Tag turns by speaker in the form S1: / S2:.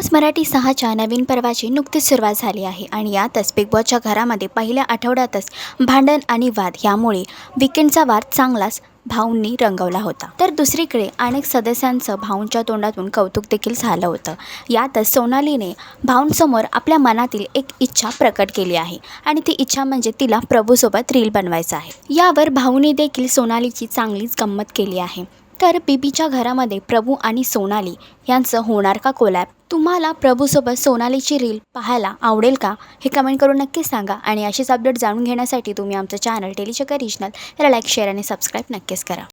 S1: Boss Marathi 6च्या नवीन पर्वाची नुकतीच सुरुवात झाली आहे आणि यातच बिग बॉसच्या घरामध्ये पहिल्या आठवड्यातच भांडण आणि वाद यामुळे वीकेंडचा वार चांगलाच भाऊंनी रंगवला होता। तर दुसरीकडे अनेक सदस्यांचं भाऊंच्या तोंडातून कौतुक देखील झालं होतं। यातच सोनालीने भाऊंसमोर आपल्या मनातील एक इच्छा प्रकट केली आहे आणि ती इच्छा म्हणजे तिला प्रभूसोबत रील बनवायचं आहे। यावर भाऊंनी देखील सोनालीची चांगलीच गंमत केली आहे। तर बीबीच्या घरामध्ये प्रभू आणि सोनाली यांचं होणार का कोलॅब? तुम्हाला प्रभूसोबत सोनालीची रील पाहायला आवडेल का? हे कमेंट करून नक्कीच सांगा आणि अशीच अपडेट जाणून घेण्यासाठी तुम्ही आमचं चॅनल टेलीचक्कर रिजनल याला लाईक, शेअर आणि सबस्क्राईब नक्कीच करा।